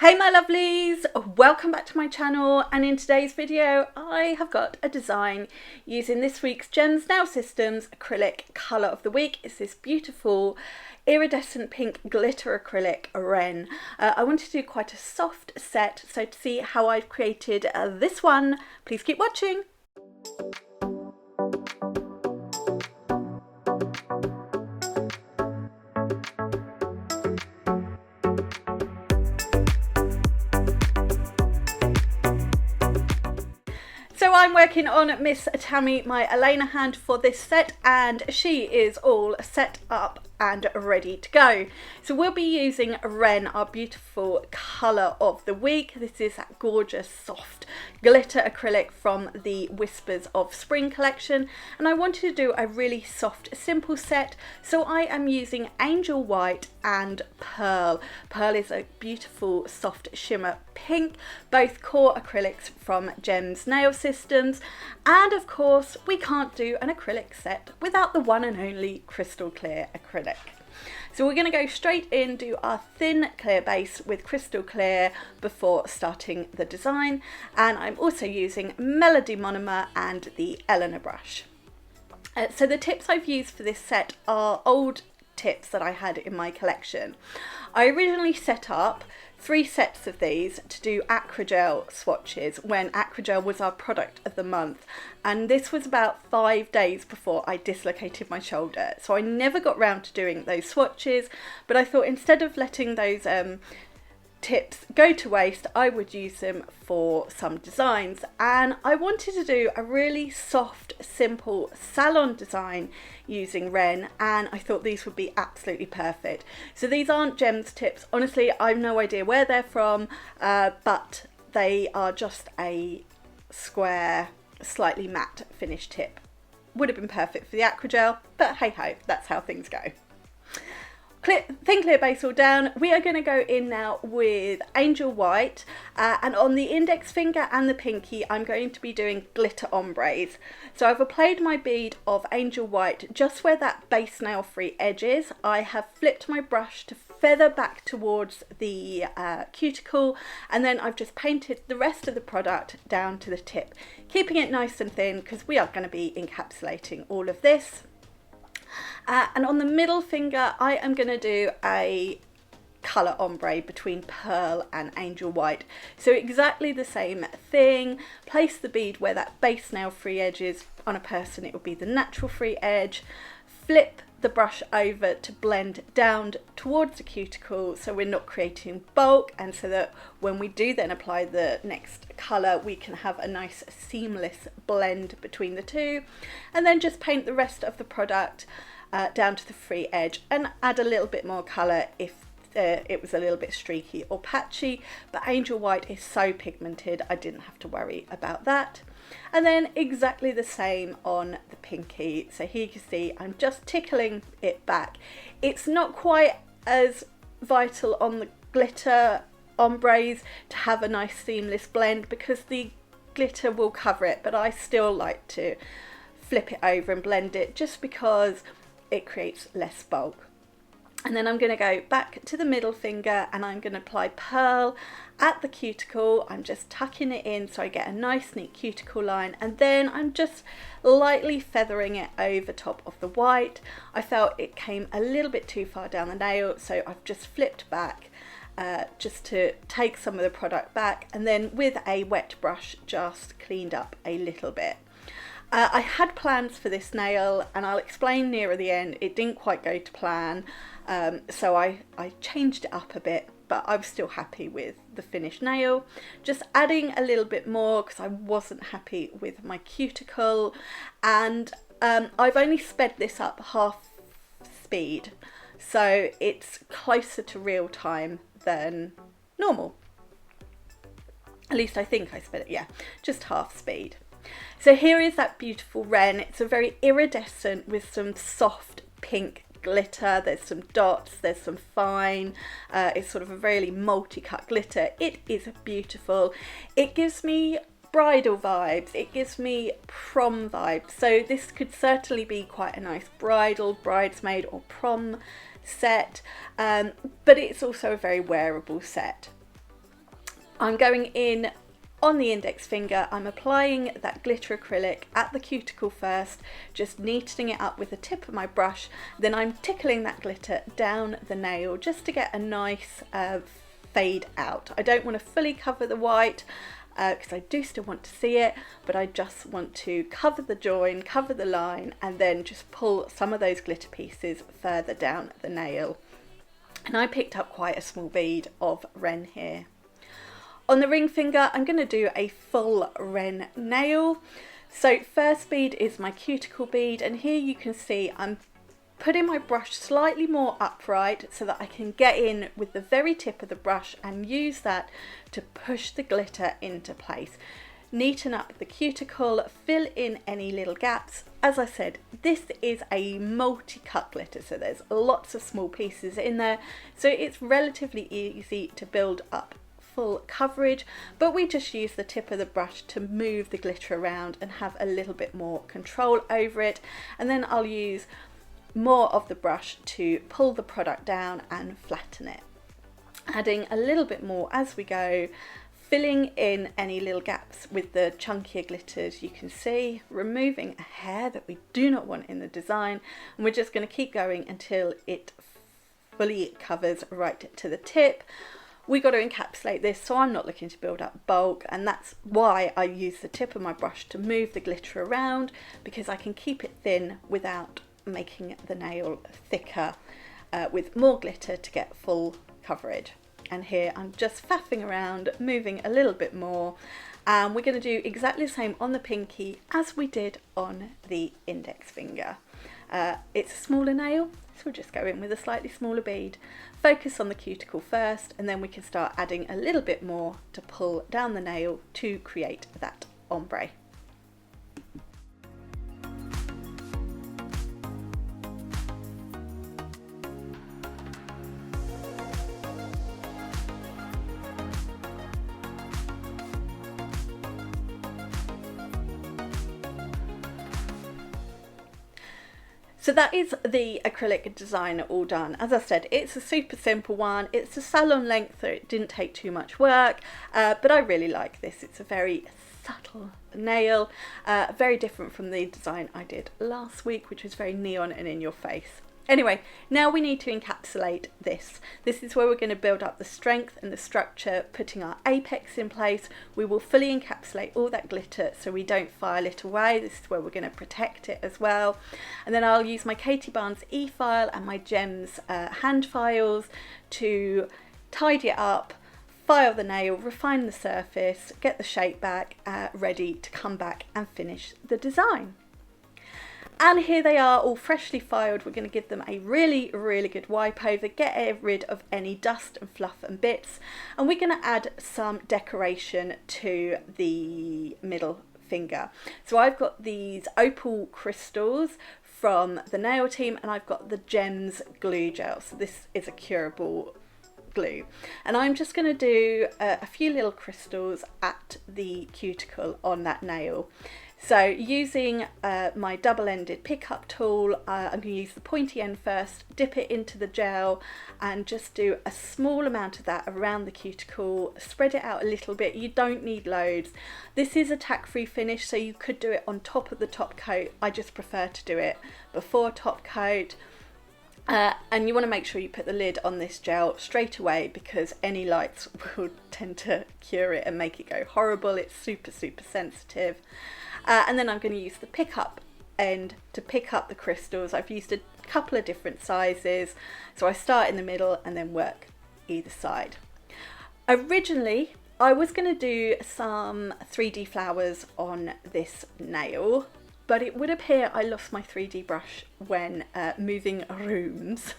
Hey my lovelies, welcome back to my channel, and in today's video I have got a design using this week's Gems Nail Systems acrylic colour of the week. It's this beautiful iridescent pink glitter acrylic Wren. I wanted to do quite a soft set, so to see how I've created this one, please keep watching. So I'm working on Miss Tammy, my Elena hand, for this set, and she is all set up and ready to go. So we'll be using Wren, our beautiful colour of the week. This is that gorgeous soft glitter acrylic from the Whispers of Spring collection, and I wanted to do a really soft simple set, so I am using Angel White and Pearl. Pearl is a beautiful soft shimmer pink, both core acrylics from Gems Nail Systems, and of course we can't do an acrylic set without the one and only crystal clear acrylic. So we're going to go straight in, do our thin clear base with crystal clear before starting the design, and I'm also using Melody Monomer and the Eleanor brush. So the tips I've used for this set are old tips that I had in my collection. I originally set up 3 sets of these to do Acrygel swatches when Acrygel was our product of the month, and this was about 5 days before I dislocated my shoulder, so I never got round to doing those swatches, but I thought instead of letting those tips go to waste, I would use them for some designs, and I wanted to do a really soft simple salon design using Wren, and I thought these would be absolutely perfect. So these aren't Gems tips, honestly I've no idea where they're from, but they are just a square slightly matte finish tip. Would have been perfect for the Acrygel, but hey ho, that's how things go. Thin clear base all down. We are going to go in now with Angel White, and on the index finger and the pinky I'm going to be doing glitter ombres. So I've applied my bead of Angel White just where that base nail free edge is. I have flipped my brush to feather back towards the cuticle, and then I've just painted the rest of the product down to the tip, keeping it nice and thin because we are going to be encapsulating all of this. And on the middle finger I am going to do a colour ombre between Pearl and Angel White. So exactly the same thing, place the bead where that base nail free edge is. On a person it would be the natural free edge, flip the brush over to blend down towards the cuticle so we're not creating bulk, and so that when we do then apply the next colour we can have a nice seamless blend between the two, and then just paint the rest of the product down to the free edge and add a little bit more colour if it was a little bit streaky or patchy, but Angel White is so pigmented I didn't have to worry about that. And then exactly the same on the pinky. So here you can see I'm just tickling it back. It's not quite as vital on the glitter ombres to have a nice seamless blend because the glitter will cover it, but I still like to flip it over and blend it just because it creates less bulk. And then I'm going to go back to the middle finger and I'm going to apply Pearl at the cuticle. I'm just tucking it in so I get a nice neat cuticle line, and then I'm just lightly feathering it over top of the white. I felt it came a little bit too far down the nail, so I've just flipped back just to take some of the product back, and then with a wet brush just cleaned up a little bit. I had plans for this nail and I'll explain nearer the end. It didn't quite go to plan, so I changed it up a bit, but I was still happy with the finished nail. Just adding a little bit more because I wasn't happy with my cuticle, and I've only sped this up half speed, so it's closer to real time than normal. At least I think I sped it, yeah, just half speed. So here is that beautiful Wren. It's a very iridescent with some soft pink glitter. There's some dots, there's some fine, it's sort of a really multi-cut glitter. It is beautiful. It gives me bridal vibes, it gives me prom vibes, so this could certainly be quite a nice bridal, bridesmaid or prom set, but it's also a very wearable set. I'm going in on the index finger. I'm applying that glitter acrylic at the cuticle first, just neatening it up with the tip of my brush. Then I'm tickling that glitter down the nail just to get a nice fade out. I don't want to fully cover the white because I do still want to see it, but I just want to cover the join, cover the line, and then just pull some of those glitter pieces further down the nail. And I picked up quite a small bead of Wren here. On the ring finger, I'm going to do a full Wren nail. So first bead is my cuticle bead, and here you can see I'm putting my brush slightly more upright so that I can get in with the very tip of the brush and use that to push the glitter into place. Neaten up the cuticle, fill in any little gaps. As I said, this is a multi-cut glitter, so there's lots of small pieces in there, so it's relatively easy to build up full coverage, but we just use the tip of the brush to move the glitter around and have a little bit more control over it. And then I'll use more of the brush to pull the product down and flatten it, adding a little bit more as we go, filling in any little gaps with the chunkier glitters you can see, removing a hair that we do not want in the design, and we're just going to keep going until it fully covers right to the tip. We got to encapsulate this, so I'm not looking to build up bulk, and that's why I use the tip of my brush to move the glitter around, because I can keep it thin without making the nail thicker with more glitter to get full coverage. And here I'm just faffing around, moving a little bit more, and we're going to do exactly the same on the pinky as we did on the index finger. It's a smaller nail, so we'll just go in with a slightly smaller bead, focus on the cuticle first, and then we can start adding a little bit more to pull down the nail to create that ombre. So that is the acrylic design all done. As I said, it's a super simple one. It's a salon length, so it didn't take too much work, but I really like this. It's a very subtle nail, very different from the design I did last week, which was very neon and in your face. Anyway, now we need to encapsulate this. This is where we're going to build up the strength and the structure, putting our apex in place. We will fully encapsulate all that glitter so we don't file it away. This is where we're going to protect it as well. And then I'll use my Katie Barnes e-file and my Gems hand files to tidy it up, file the nail, refine the surface, get the shape back, ready to come back and finish the design. And here they are, all freshly filed. We're going to give them a really, really good wipe over, get rid of any dust and fluff and bits. And we're going to add some decoration to the middle finger. So I've got these opal crystals from the nail team, and I've got the Gems glue gel. So this is a curable glue. And I'm just going to do a few little crystals at the cuticle on that nail. So using my double-ended pickup tool, I'm going to use the pointy end first, dip it into the gel and just do a small amount of that around the cuticle, spread it out a little bit. You don't need loads. This is a tack-free finish, so you could do it on top of the top coat. I just prefer to do it before top coat. And you want to make sure you put the lid on this gel straight away, because any lights will tend to cure it and make it go horrible. It's super, super sensitive. And then I'm going to use the pickup end to pick up the crystals. I've used a couple of different sizes, so I start in the middle and then work either side. Originally, I was going to do some 3D flowers on this nail, but it would appear I lost my 3D brush when moving rooms.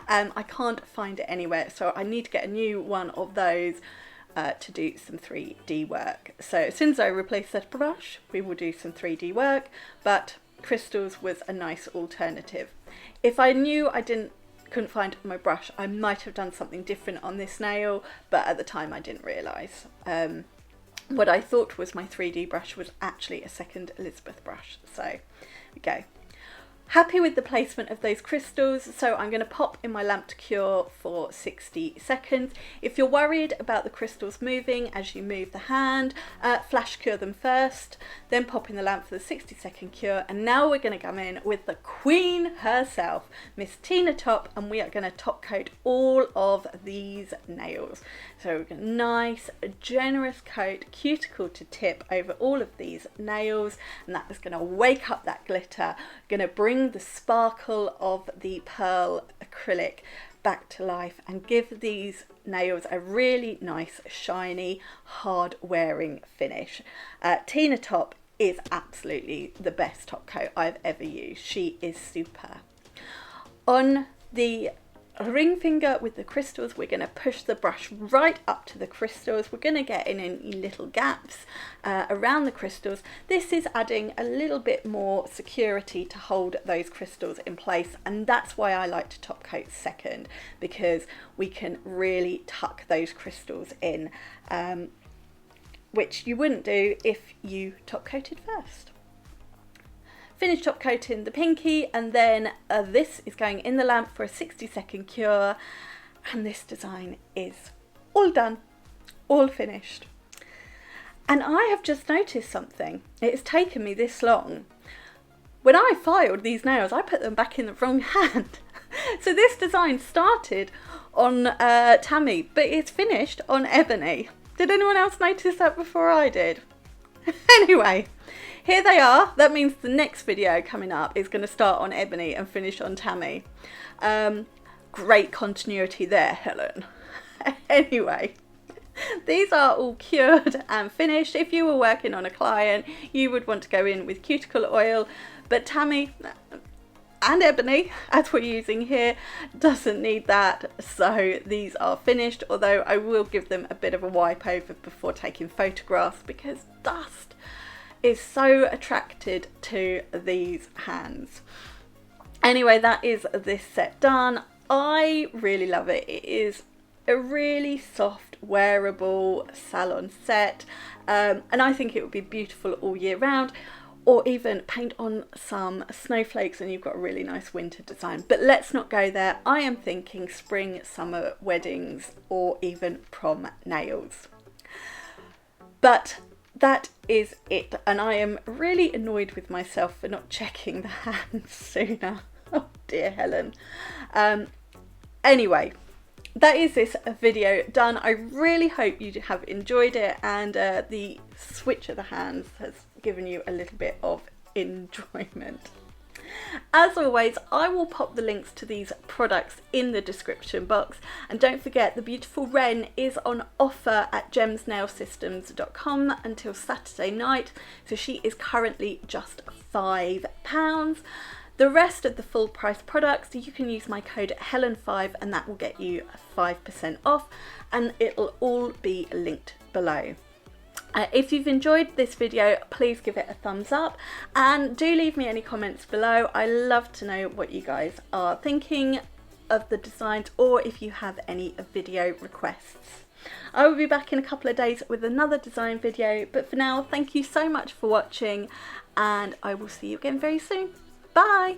I can't find it anywhere, so I need to get a new one of those to do some 3D work. So as soon as I replace that brush, we will do some 3D work, but crystals was a nice alternative. If I knew I couldn't find my brush, I might have done something different on this nail, but at the time I didn't realise. What I thought was my 3D brush was actually a second Elizabeth brush. So there we go. Happy with the placement of those crystals, so I'm going to pop in my lamp to cure for 60 seconds. If you're worried about the crystals moving as you move the hand, flash cure them first, then pop in the lamp for the 60-second cure. And now we're going to come in with the queen herself, Miss Tina Top, and we are going to top coat all of these nails. So we're going to nice, generous coat, cuticle to tip over all of these nails, and that is going to wake up that glitter, going to bring the sparkle of the pearl acrylic back to life and give these nails a really nice, shiny, hard wearing finish. Tina Top is absolutely the best top coat I've ever used. She is super. On the ring finger with the crystals, we're going to push the brush right up to the crystals. We're going to get in any little gaps around the crystals. This is adding a little bit more security to hold those crystals in place, and that's why I like to top coat second, because we can really tuck those crystals in, which you wouldn't do if you top coated first. Finish top coating the pinky, and then this is going in the lamp for a 60-second cure, and this design is all done, all finished. And I have just noticed something. It has taken me this long. When I filed these nails, I put them back in the wrong hand. So this design started on Tammy, but it's finished on Ebony. Did anyone else notice that before I did? Anyway, here they are. That means the next video coming up is going to start on Ebony and finish on Tammy. Great continuity there, Helen. Anyway, these are all cured and finished. If you were working on a client, you would want to go in with cuticle oil, but Tammy and Ebony, as we're using here, doesn't need that, so these are finished, although I will give them a bit of a wipe over before taking photographs, because dust is so attracted to these hands. Anyway, that is this set done. I really love it. It is a really soft, wearable Salon set, and I think it would be beautiful all year round, or even paint on some snowflakes and you've got a really nice winter design. But let's not go there. I am thinking spring, summer weddings, or even prom nails. But that is it, and I am really annoyed with myself for not checking the hands sooner. Oh dear, Helen. Anyway, that is this video done. I really hope you have enjoyed it, and the switch of the hands has given you a little bit of enjoyment. As always, I will pop the links to these products in the description box, and don't forget the beautiful Wren is on offer at gemsnailsystems.com until Saturday night, so she is currently just £5. The rest of the full price products, you can use my code Helen5 and that will get you 5% off, and it'll all be linked below. If you've enjoyed this video, please give it a thumbs up and do leave me any comments below. I love to know what you guys are thinking of the designs, or if you have any video requests. I will be back in a couple of days with another design video, but for now, thank you so much for watching, and I will see you again very soon. Bye!